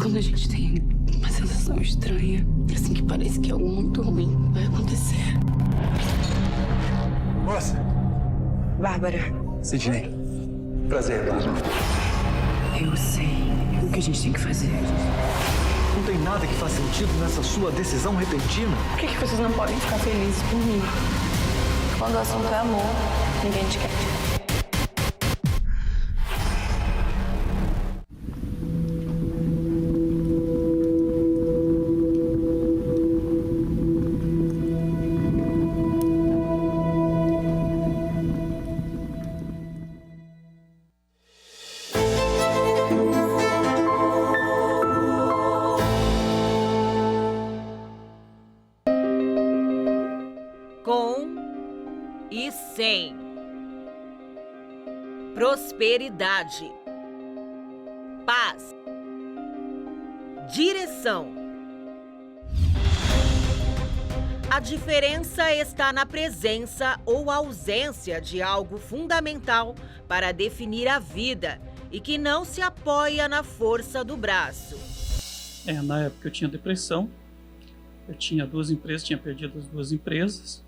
Quando a gente tem uma sensação estranha, assim que parece que algo muito ruim vai acontecer. Moça! Bárbara. Sidney. Prazer, Bárbara. Eu sei o que a gente tem que fazer. Não tem nada que faça sentido nessa sua decisão repentina? Por que vocês não podem ficar felizes por mim? Quando o assunto é amor, ninguém te quer. Com e sem prosperidade, paz, direção. A diferença está na presença ou ausência de algo fundamental para definir a vida e que não se apoia na força do braço. Na época eu tinha depressão, eu tinha 2 empresas, tinha perdido as 2 empresas.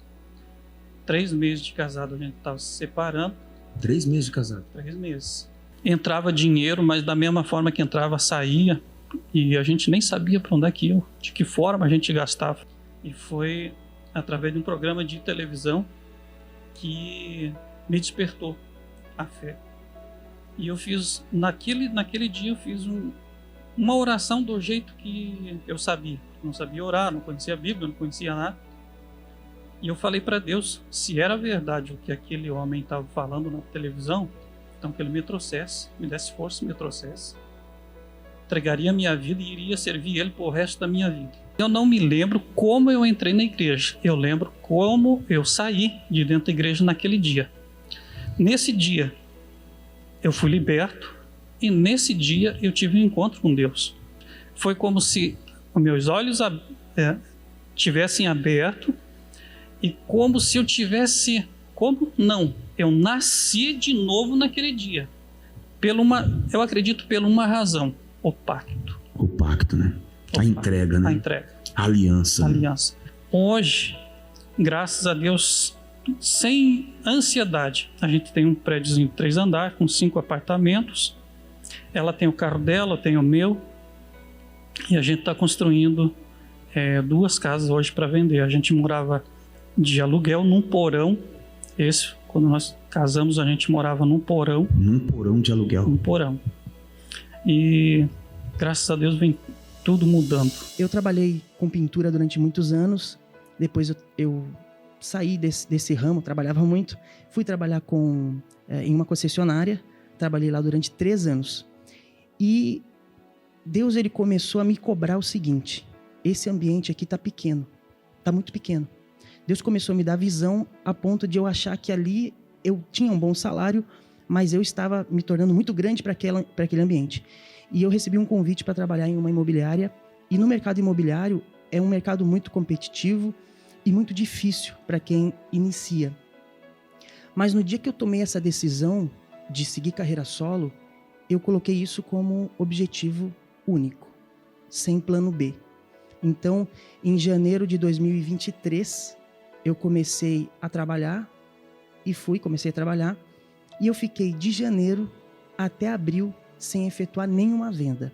3 meses de casado a gente estava se separando. 3 meses de casado? 3 meses. Entrava dinheiro, mas da mesma forma que entrava, saía. E a gente nem sabia para onde é que ia, de que forma a gente gastava. E foi através de um programa de televisão que me despertou a fé. E eu fiz, naquele dia eu fiz uma oração do jeito que eu sabia. Não sabia orar, não conhecia a Bíblia, não conhecia nada. E eu falei para Deus, se era verdade o que aquele homem estava falando na televisão, então que ele me trouxesse, me desse força, me trouxesse, entregaria a minha vida e iria servir ele por resto da minha vida. Eu não me lembro como eu entrei na igreja, eu lembro como eu saí de dentro da igreja naquele dia. Nesse dia, eu fui liberto e nesse dia eu tive um encontro com Deus. Foi como se os meus olhos tivessem aberto e como se eu tivesse... Como? Não. Eu nasci de novo naquele dia. Eu acredito por uma razão. O pacto. O pacto, né? A entrega, né? A entrega. A aliança. A aliança. Hoje, graças a Deus, sem ansiedade, a gente tem um prédiozinho de 3 andares, com 5 apartamentos. Ela tem o carro dela, eu tenho o meu. E a gente está construindo 2 casas hoje para vender. A gente morava de aluguel num porão. Quando nós casamos, a gente morava num porão. Num porão de aluguel. Num porão. E graças a Deus vem tudo mudando. Eu trabalhei com pintura durante muitos anos. Depois eu saí desse ramo, trabalhava muito. Fui trabalhar em uma concessionária. Trabalhei lá durante 3 anos. E Deus, ele começou a me cobrar o seguinte: esse ambiente aqui tá pequeno, tá muito pequeno. Deus começou a me dar visão a ponto de eu achar que ali eu tinha um bom salário, mas eu estava me tornando muito grande para aquele ambiente. E eu recebi um convite para trabalhar em uma imobiliária. E no mercado imobiliário é um mercado muito competitivo e muito difícil para quem inicia. Mas no dia que eu tomei essa decisão de seguir carreira solo, eu coloquei isso como objetivo único, sem plano B. Então, em janeiro de 2023, eu comecei a trabalhar comecei a trabalhar e eu fiquei de janeiro até abril sem efetuar nenhuma venda.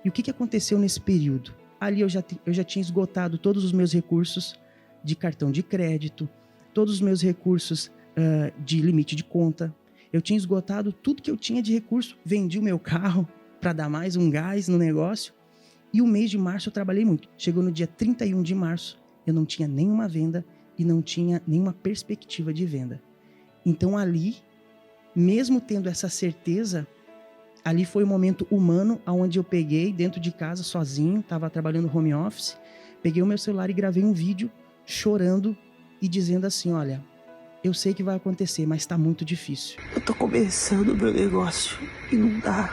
E o que aconteceu nesse período? Ali eu já tinha esgotado todos os meus recursos de cartão de crédito, todos os meus recursos de limite de conta. Eu tinha esgotado tudo que eu tinha de recurso, vendi o meu carro para dar mais um gás no negócio. E o mês de março eu trabalhei muito. Chegou no dia 31 de março, eu não tinha nenhuma venda e não tinha nenhuma perspectiva de venda. Então ali, mesmo tendo essa certeza, ali foi um momento humano onde eu peguei dentro de casa sozinho, estava trabalhando home office, peguei o meu celular e gravei um vídeo chorando e dizendo assim: olha, eu sei que vai acontecer, mas está muito difícil. Eu tô começando o meu negócio e não dá.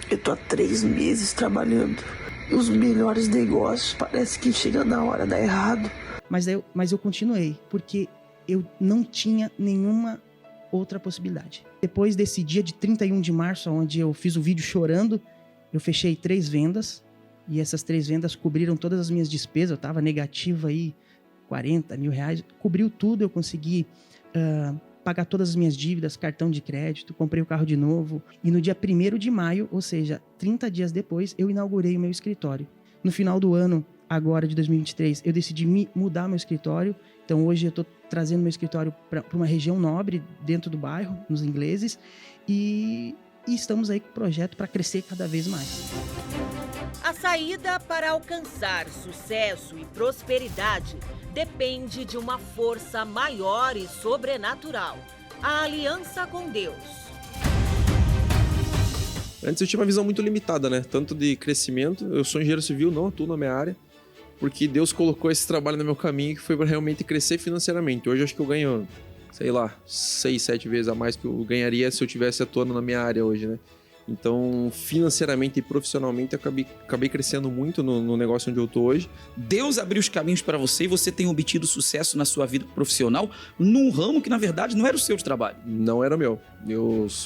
Eu tô há 3 meses trabalhando. Os melhores negócios, parece que chega na hora dá errado. Mas eu continuei, porque eu não tinha nenhuma outra possibilidade. Depois desse dia de 31 de março, onde eu fiz o vídeo chorando, eu fechei 3 vendas, e essas 3 vendas cobriram todas as minhas despesas. Eu estava negativo aí, 40 mil reais, cobriu tudo, eu consegui pagar todas as minhas dívidas, cartão de crédito, comprei o carro de novo, e no dia 1º de maio, ou seja, 30 dias depois, eu inaugurei o meu escritório. No final do ano, agora de 2023, eu decidi mudar meu escritório, então hoje eu estou trazendo meu escritório para uma região nobre, dentro do bairro, nos Ingleses, e estamos aí com o projeto para crescer cada vez mais. A saída para alcançar sucesso e prosperidade depende de uma força maior e sobrenatural, a aliança com Deus. Antes eu tinha uma visão muito limitada, né? Tanto de crescimento, eu sou engenheiro civil, não atuo na minha área, porque Deus colocou esse trabalho no meu caminho que foi para realmente crescer financeiramente. Hoje eu acho que eu ganho, sei lá, 6, 7 vezes a mais que eu ganharia se eu estivesse atuando na minha área hoje, né? Então, financeiramente e profissionalmente, eu acabei crescendo muito no negócio onde eu tô hoje. Deus abriu os caminhos para você e você tem obtido sucesso na sua vida profissional num ramo que, na verdade, não era o seu de trabalho. Não era meu.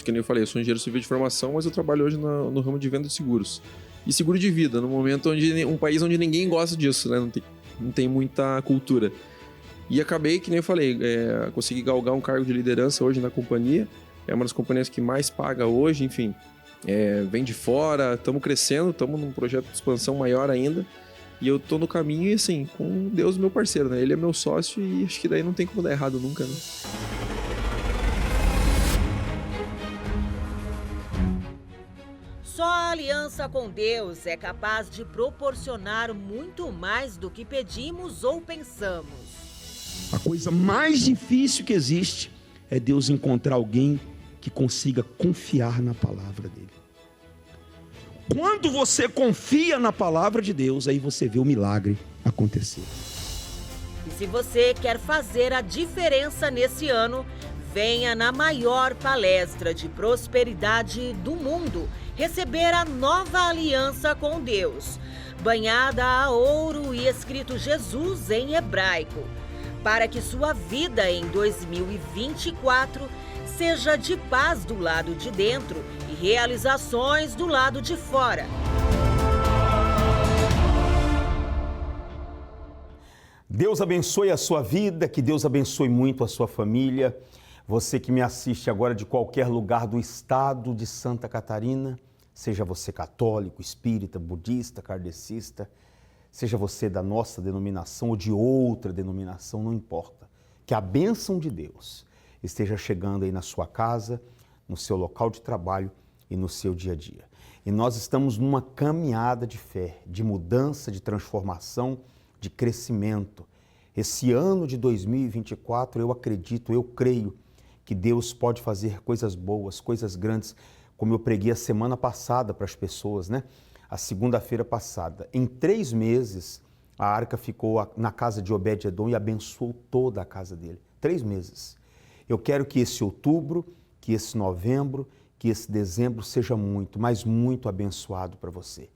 Que nem eu falei, eu sou engenheiro civil de formação, mas eu trabalho hoje no ramo de venda de seguros. E seguro de vida, no momento onde um país onde ninguém gosta disso, né? Não tem muita cultura. E acabei, que nem eu falei, consegui galgar um cargo de liderança hoje na companhia. É uma das companhias que mais paga hoje, enfim. Vem de fora, estamos crescendo, estamos num projeto de expansão maior ainda, e eu tô no caminho e assim, com Deus meu parceiro, né? Ele é meu sócio e acho que daí não tem como dar errado nunca, né? Só a aliança com Deus é capaz de proporcionar muito mais do que pedimos ou pensamos. A coisa mais difícil que existe é Deus encontrar alguém que consiga confiar na palavra dele. Quando você confia na palavra de Deus, aí você vê o milagre acontecer. E se você quer fazer a diferença nesse ano, venha na maior palestra de prosperidade do mundo receber a nova aliança com Deus, banhada a ouro e escrito Jesus em hebraico, para que sua vida em 2024 seja de paz do lado de dentro e realizações do lado de fora. Deus abençoe a sua vida, que Deus abençoe muito a sua família. Você que me assiste agora de qualquer lugar do estado de Santa Catarina, seja você católico, espírita, budista, kardecista, seja você da nossa denominação ou de outra denominação, não importa. Que a bênção de Deus esteja chegando aí na sua casa, no seu local de trabalho e no seu dia a dia. E nós estamos numa caminhada de fé, de mudança, de transformação, de crescimento. Esse ano de 2024, eu acredito, eu creio que Deus pode fazer coisas boas, coisas grandes, como eu preguei a semana passada para as pessoas, né? A segunda-feira passada. Em 3 meses, a arca ficou na casa de Obed-Edom e abençoou toda a casa dele. 3 meses. Eu quero que esse outubro, que esse novembro, que esse dezembro seja muito, mas muito abençoado para você.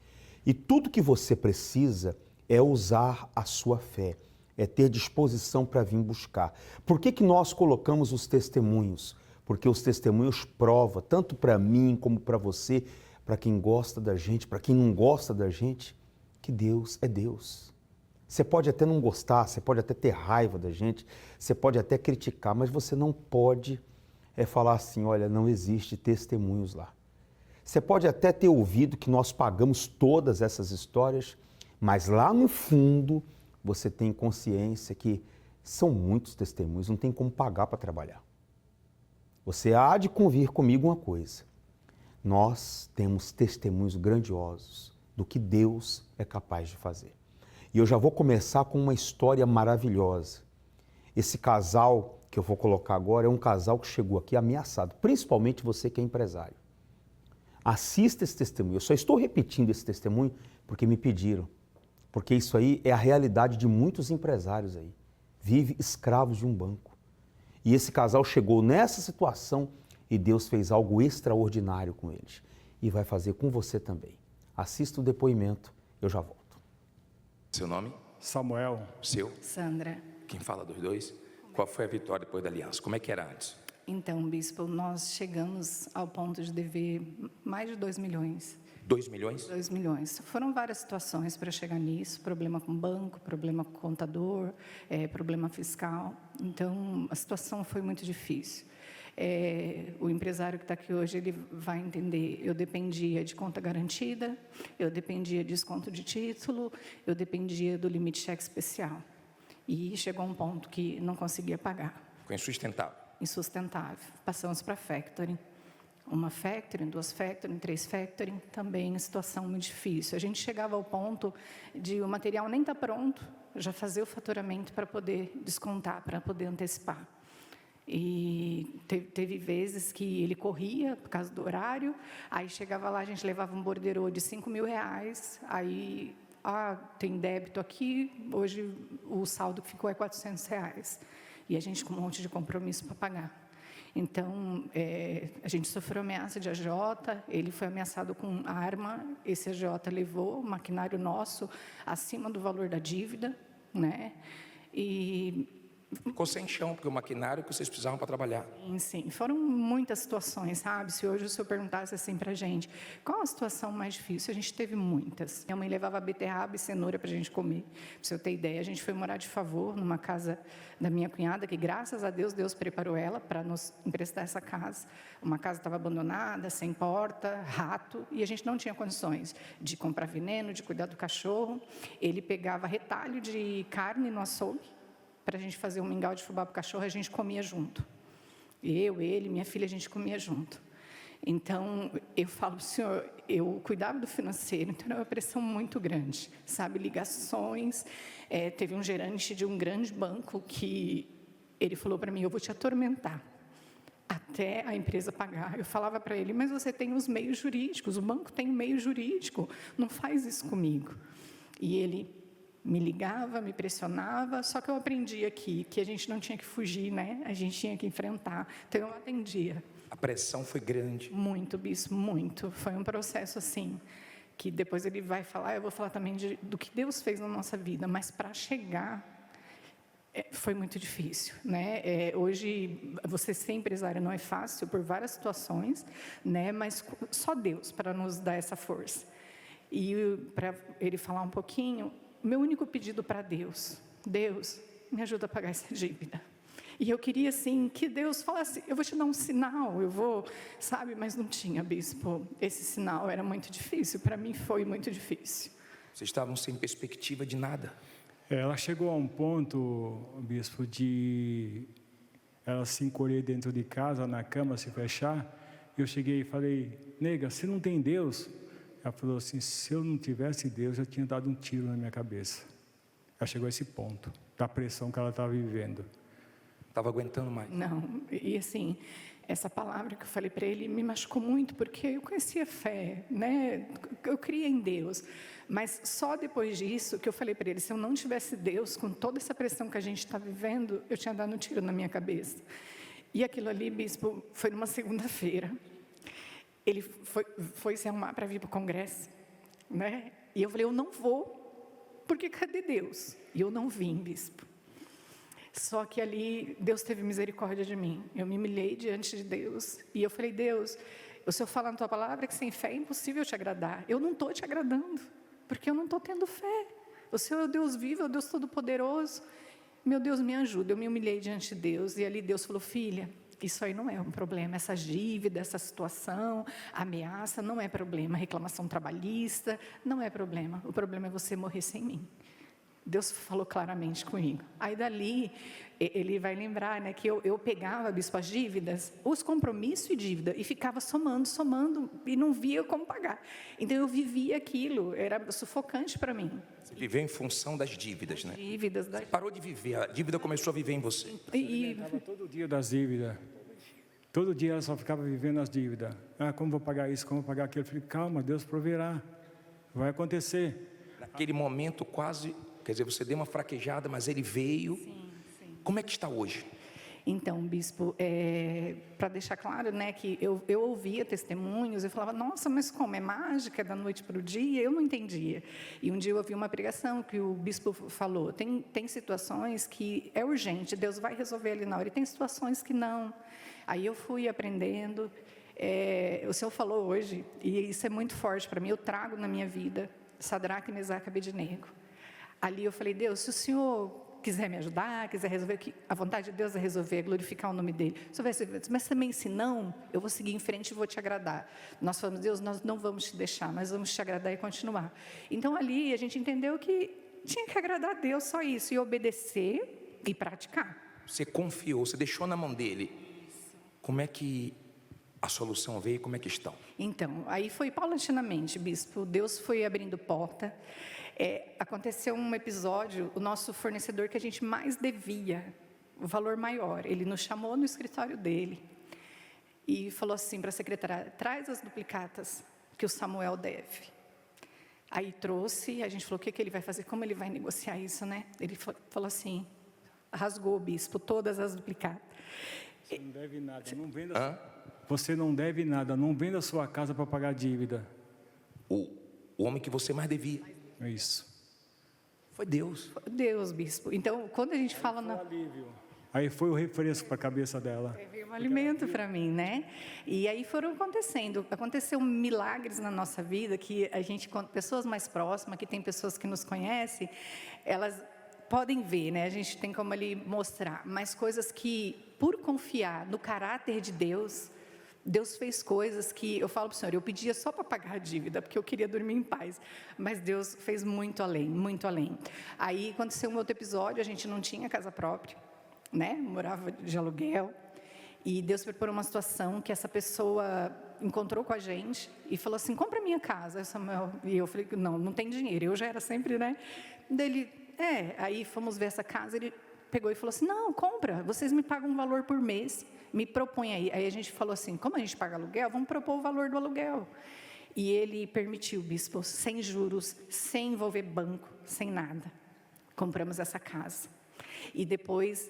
E tudo que você precisa é usar a sua fé, é ter disposição para vir buscar. Por que nós colocamos os testemunhos? Porque os testemunhos provam, tanto para mim como para você, para quem gosta da gente, para quem não gosta da gente, que Deus é Deus. Você pode até não gostar, você pode até ter raiva da gente, você pode até criticar, mas você não pode falar assim, olha, não existe testemunhos lá. Você pode até ter ouvido que nós pagamos todas essas histórias, mas lá no fundo você tem consciência que são muitos testemunhos, não tem como pagar para trabalhar. Você há de convir comigo uma coisa, nós temos testemunhos grandiosos do que Deus é capaz de fazer. E eu já vou começar com uma história maravilhosa. Esse casal que eu vou colocar agora é um casal que chegou aqui ameaçado, principalmente você que é empresário. Assista esse testemunho. Eu só estou repetindo esse testemunho porque me pediram. Porque isso aí é a realidade de muitos empresários aí. Vive escravos de um banco. E esse casal chegou nessa situação e Deus fez algo extraordinário com eles. E vai fazer com você também. Assista o depoimento, eu já volto. Seu nome? Samuel. Seu? Sandra. Quem fala dos dois? Qual foi a vitória depois da aliança? Como é que era antes? Então, bispo, nós chegamos ao ponto de dever mais de 2 milhões. 2 milhões? 2 milhões. Foram várias situações para chegar nisso, problema com banco, problema com contador, problema fiscal. Então, a situação foi muito difícil. O empresário que está aqui hoje, ele vai entender, eu dependia de conta garantida, eu dependia de desconto de título, eu dependia do limite cheque especial. E chegou a um ponto que não conseguia pagar. Ficou insustentável. Insustentável. Passamos para factoring. Uma factoring, 2 factoring, 3 factoring, também em situação muito difícil. A gente chegava ao ponto de o material nem estar pronto, já fazer o faturamento para poder descontar, para poder antecipar. E teve vezes que ele corria por causa do horário, aí chegava lá, a gente levava um borderô de R$5.000, aí, tem débito aqui, hoje o saldo que ficou é R$400. E a gente com um monte de compromisso para pagar. Então, a gente sofreu ameaça de AJ, ele foi ameaçado com arma, esse AJ levou o maquinário nosso acima do valor da dívida, né? E ficou sem chão, porque o maquinário que vocês precisavam para trabalhar. Sim, foram muitas situações, sabe? Se hoje o senhor perguntasse assim para a gente, qual a situação mais difícil? A gente teve muitas. Minha mãe levava beterraba e cenoura para a gente comer. Para você ter ideia, a gente foi morar de favor numa casa da minha cunhada, que graças a Deus, Deus preparou ela para nos emprestar essa casa. Uma casa estava abandonada, sem porta, rato, e a gente não tinha condições de comprar veneno, de cuidar do cachorro. Ele pegava retalho de carne no açougue, para a gente fazer um mingau de fubá para o cachorro, a gente comia junto. Eu, ele, minha filha, a gente comia junto. Então, eu falo para o senhor, eu cuidava do financeiro, então era uma pressão muito grande, sabe? Ligações, teve um gerente de um grande banco que ele falou para mim, eu vou te atormentar até a empresa pagar. Eu falava para ele, mas você tem os meios jurídicos, o banco tem um meio jurídico, não faz isso comigo. E ele me ligava, me pressionava, só que eu aprendi aqui que a gente não tinha que fugir, né? A gente tinha que enfrentar. Então, eu atendia. A pressão foi grande. Muito, bispo, muito. Foi um processo assim, que depois ele vai falar, eu vou falar também do que Deus fez na nossa vida, mas para chegar, foi muito difícil, né? Hoje, você ser empresário não é fácil, por várias situações, né? Mas só Deus para nos dar essa força. E para ele falar um pouquinho, meu único pedido para Deus, Deus, me ajuda a pagar essa dívida. E eu queria, assim, que Deus falasse, eu vou te dar um sinal, eu vou, sabe? Mas não tinha, bispo. Esse sinal era muito difícil, para mim foi muito difícil. Vocês estavam sem perspectiva de nada. Ela chegou a um ponto, bispo, de ela se encolher dentro de casa, na cama, se fechar. Eu cheguei e falei, nega, se não tem Deus... Ela falou assim, se eu não tivesse Deus, eu tinha dado um tiro na minha cabeça. Ela chegou a esse ponto, da pressão que ela estava vivendo. Estava aguentando mais. Não, e assim, essa palavra que eu falei para ele me machucou muito, porque eu conhecia fé, né? Eu cria em Deus. Mas só depois disso que eu falei para ele, se eu não tivesse Deus, com toda essa pressão que a gente está vivendo, eu tinha dado um tiro na minha cabeça. E aquilo ali, bispo, foi numa segunda-feira. Ele foi se arrumar para vir para o congresso, né? E eu falei, eu não vou, porque cadê Deus? E eu não vim, bispo. Só que ali, Deus teve misericórdia de mim. Eu me humilhei diante de Deus. E eu falei, Deus, o Senhor fala na tua palavra que sem fé é impossível te agradar. Eu não estou te agradando, porque eu não estou tendo fé. O Senhor é o Deus vivo, é o Deus todo-poderoso. Meu Deus, me ajuda. Eu me humilhei diante de Deus. E ali Deus falou, filha, isso aí não é um problema, essa dívida, essa situação, ameaça, não é problema, reclamação trabalhista, não é problema, o problema é você morrer sem mim. Deus falou claramente comigo. Aí dali, ele vai lembrar, né, que eu pegava, bispo, as dívidas, os compromissos e dívida, e ficava somando, e não via como pagar. Então eu vivia aquilo, era sufocante para mim. Você viveu em função das dívidas, né? Dívidas. Você parou de viver, a dívida começou a viver em você. E todo dia das dívidas. Todo dia ela só ficava vivendo as dívidas. Como vou pagar isso, como vou pagar aquilo? Eu falei, calma, Deus proverá, vai acontecer. Naquele momento quase, quer dizer, você deu uma fraquejada, mas ele veio. Sim. Como é que está hoje? Então, bispo, para deixar claro, né, que eu ouvia testemunhos, eu falava, nossa, mas como, é mágica, da noite para o dia? Eu não entendia. E um dia eu ouvi uma pregação que o bispo falou, tem situações que é urgente, Deus vai resolver ali na hora, e tem situações que não. Aí eu fui aprendendo. O Senhor falou hoje, e isso é muito forte para mim, eu trago na minha vida Sadraque, Mesaque e Abednego. Ali eu falei, Deus, se o Senhor quiser me ajudar, quiser resolver, a vontade de Deus é resolver, é glorificar o nome dele. Mas também, se não, eu vou seguir em frente e vou te agradar. Nós falamos, Deus, nós não vamos te deixar, nós vamos te agradar e continuar. Então, ali, a gente entendeu que tinha que agradar a Deus, só isso, e obedecer e praticar. Você confiou, você deixou na mão dele. Como é que a solução veio? Como é que estão? Então, aí foi paulatinamente, bispo. Deus foi abrindo porta. Aconteceu um episódio, o nosso fornecedor que a gente mais devia, o valor maior, ele nos chamou no escritório dele e falou assim para a secretária, traz as duplicatas que o Samuel deve. Aí trouxe, a gente falou, o que ele vai fazer? Como ele vai negociar isso, né? Ele falou assim, rasgou o bispo, todas as duplicatas. Você não deve nada, não venda. Você não deve nada, não venda a sua casa para pagar a dívida. O homem que você mais devia. É isso. Foi Deus. Foi Deus, bispo. Então, quando a gente fala na... Aí foi o refresco para a cabeça dela. Veio um alimento para mim, né? E aí foram aconteceu milagres na nossa vida, que a gente, pessoas mais próximas, que tem pessoas que nos conhecem, elas podem ver, né? A gente tem como ali mostrar, mas coisas que, por confiar no caráter de Deus, Deus fez coisas que, eu falo para o Senhor, eu pedia só para pagar a dívida, porque eu queria dormir em paz, mas Deus fez muito além, muito além. Aí aconteceu um outro episódio, a gente não tinha casa própria, né? Morava de aluguel, e Deus preparou uma situação que essa pessoa encontrou com a gente e falou assim, compra minha casa, Samuel. E eu falei, não tem dinheiro, eu já era sempre, né? Dele, aí fomos ver essa casa, ele pegou e falou assim, não, compra, vocês me pagam um valor por mês, me propõe aí. Aí a gente falou assim, como a gente paga aluguel, vamos propor o valor do aluguel. E ele permitiu, bispo, sem juros, sem envolver banco, sem nada. Compramos essa casa. E depois,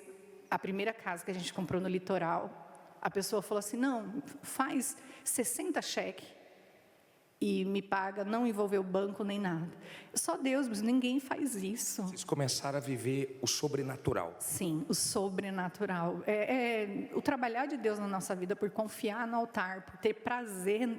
a primeira casa que a gente comprou no litoral, a pessoa falou assim, não, faz 60 cheques e me paga, não envolveu banco nem nada. Só Deus, mas ninguém faz isso. Vocês começaram a viver o sobrenatural. Sim, o sobrenatural. O trabalhar de Deus na nossa vida, por confiar no altar, por ter prazer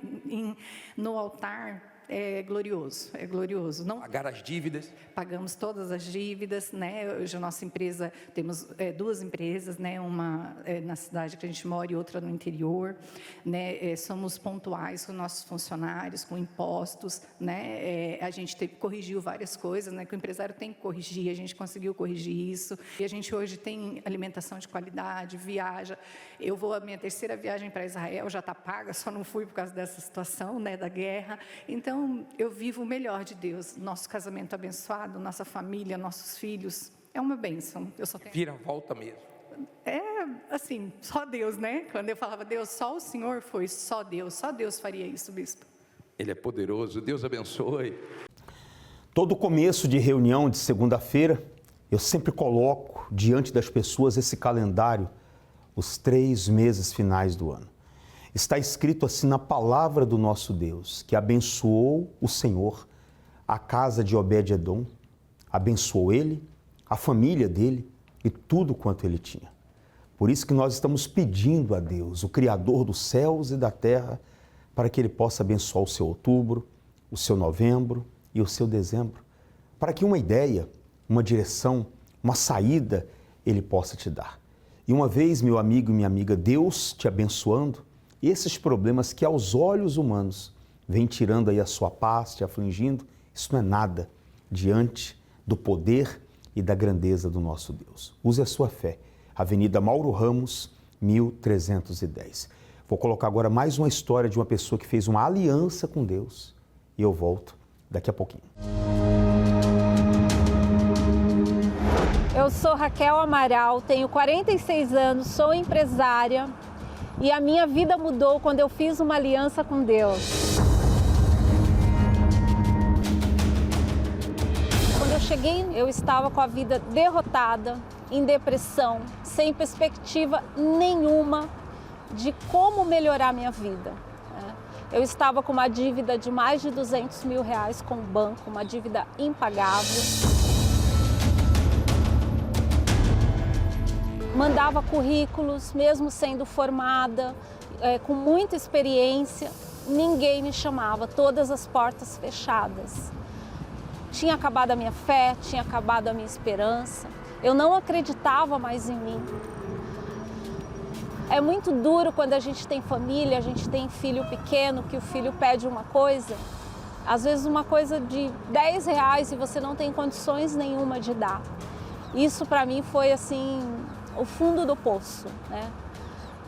no altar, é glorioso, é glorioso. Não pagar as dívidas? Pagamos todas as dívidas, né? Hoje a nossa empresa, temos 2 empresas, né? Uma na cidade que a gente mora e outra no interior, né? Somos pontuais com nossos funcionários, com impostos, né? A gente corrigiu várias coisas, né? Que o empresário tem que corrigir, a gente conseguiu corrigir isso. E a gente hoje tem alimentação de qualidade, viaja. Eu vou, a minha 3ª viagem para Israel, já está paga, só não fui por causa dessa situação, né? Da guerra. Então, eu vivo o melhor de Deus, nosso casamento abençoado, nossa família, nossos filhos, é uma bênção. Eu só tenho... Vira a volta mesmo. Assim, só Deus, né? Quando eu falava Deus, só o Senhor, foi só Deus faria isso, bispo. Ele é poderoso, Deus abençoe. Todo começo de reunião de segunda-feira, eu sempre coloco diante das pessoas esse calendário, os 3 meses finais do ano. Está escrito assim na palavra do nosso Deus, que abençoou o Senhor a casa de Obed-Edom, abençoou ele, a família dele e tudo quanto ele tinha. Por isso que nós estamos pedindo a Deus, o Criador dos céus e da terra, para que ele possa abençoar o seu outubro, o seu novembro e o seu dezembro, para que uma ideia, uma direção, uma saída ele possa te dar. E uma vez, meu amigo e minha amiga, Deus te abençoando, esses problemas que aos olhos humanos vêm tirando aí a sua paz, te afligindo, isso não é nada diante do poder e da grandeza do nosso Deus. Use a sua fé. Avenida Mauro Ramos, 1310. Vou colocar agora mais uma história de uma pessoa que fez uma aliança com Deus e eu volto daqui a pouquinho. Eu sou Raquel Amaral, tenho 46 anos, sou empresária. E a minha vida mudou quando eu fiz uma aliança com Deus. Quando eu cheguei, eu estava com a vida derrotada, em depressão, sem perspectiva nenhuma de como melhorar minha vida. Eu estava com uma dívida de mais de R$200 mil com o banco, uma dívida impagável. mandava currículos, mesmo sendo formada, com muita experiência, ninguém me chamava, todas as portas fechadas. Tinha acabado a minha fé, tinha acabado a minha esperança, eu não acreditava mais em mim. É muito duro quando a gente tem família, a gente tem filho pequeno, que o filho pede uma coisa, às vezes uma coisa de R$10 e você não tem condições nenhuma de dar. Isso para mim foi assim, o fundo do poço, né?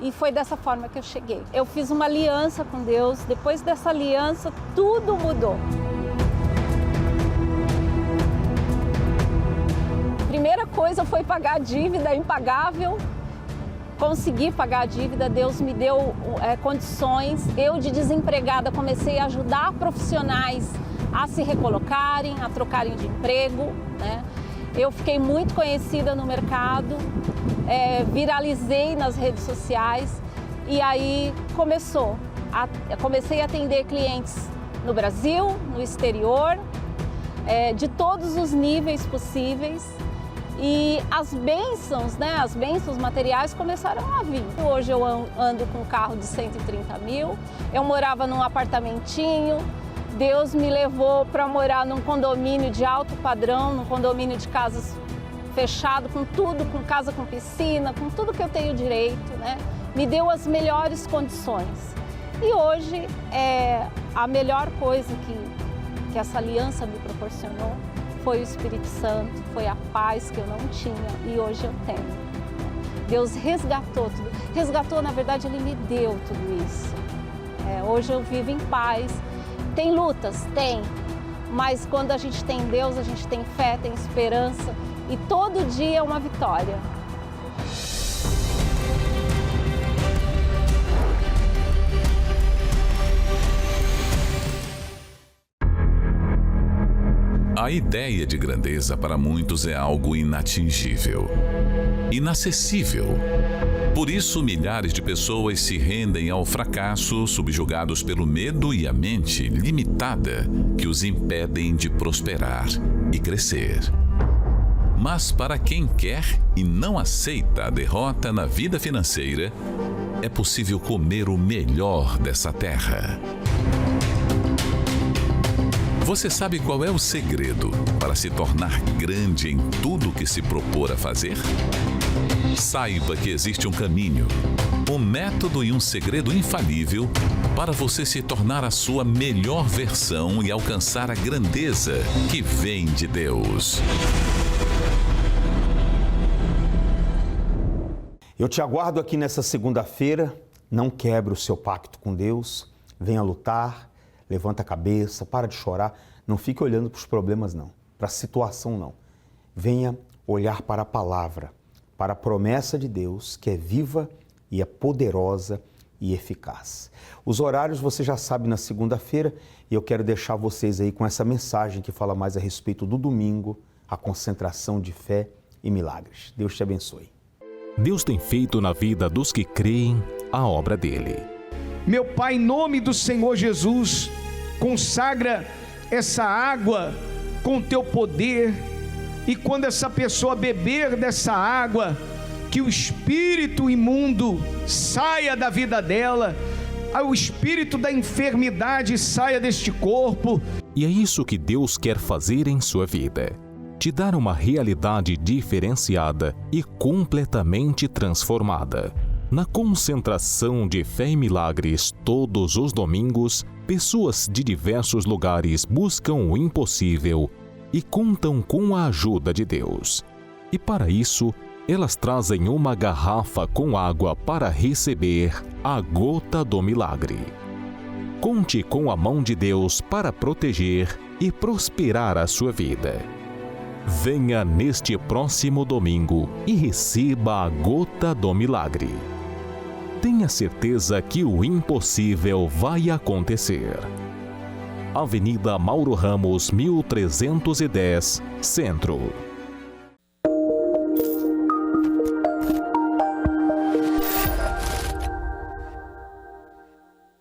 E foi dessa forma que eu cheguei. Eu fiz uma aliança com Deus, depois dessa aliança tudo mudou. Primeira coisa foi pagar a dívida impagável. Consegui pagar a dívida, Deus me deu condições. Eu, de desempregada, comecei a ajudar profissionais a se recolocarem, a trocarem de emprego, né? Eu fiquei muito conhecida no mercado, viralizei nas redes sociais e aí comecei a atender clientes no Brasil, no exterior, de todos os níveis possíveis. E as bênçãos, né, as bênçãos materiais começaram a vir. Hoje eu ando com um carro de 130 mil, eu morava num apartamentinho, Deus me levou para morar num condomínio de alto padrão, num condomínio de casas fechado, com tudo, com casa com piscina, com tudo que eu tenho direito, né? Me deu as melhores condições. E hoje, a melhor coisa que essa aliança me proporcionou foi o Espírito Santo, foi a paz que eu não tinha e hoje eu tenho. Deus resgatou tudo. Resgatou, na verdade, Ele me deu tudo isso. Hoje eu vivo em paz. Tem lutas? Tem. Mas quando a gente tem Deus, a gente tem fé, tem esperança e todo dia é uma vitória. A ideia de grandeza para muitos é algo inatingível, inacessível. Por isso, milhares de pessoas se rendem ao fracasso, subjugados pelo medo e a mente limitada que os impedem de prosperar e crescer. Mas para quem quer e não aceita a derrota na vida financeira, é possível comer o melhor dessa terra. Você sabe qual é o segredo para se tornar grande em tudo que se propor a fazer? Saiba que existe um caminho, um método e um segredo infalível para você se tornar a sua melhor versão e alcançar a grandeza que vem de Deus. Eu te aguardo aqui nessa segunda-feira. Não quebre o seu pacto com Deus. Venha lutar. Levanta a cabeça, para de chorar, não fique olhando para os problemas não, para a situação não. Venha olhar para a palavra, para a promessa de Deus que é viva e é poderosa e eficaz. Os horários você já sabe na segunda-feira e eu quero deixar vocês aí com essa mensagem que fala mais a respeito do domingo, a concentração de fé e milagres. Deus te abençoe. Deus tem feito na vida dos que creem a obra dele. Meu Pai, em nome do Senhor Jesus, consagra essa água com teu poder e quando essa pessoa beber dessa água, que o espírito imundo saia da vida dela, o espírito da enfermidade saia deste corpo. E é isso que Deus quer fazer em sua vida. Te dar uma realidade diferenciada e completamente transformada. Na concentração de fé e milagres, todos os domingos, pessoas de diversos lugares buscam o impossível e contam com a ajuda de Deus. E para isso, elas trazem uma garrafa com água para receber a gota do milagre. Conte com a mão de Deus para proteger e prosperar a sua vida. Venha neste próximo domingo e receba a gota do milagre. Tenha certeza que o impossível vai acontecer. Avenida Mauro Ramos, 1310, Centro.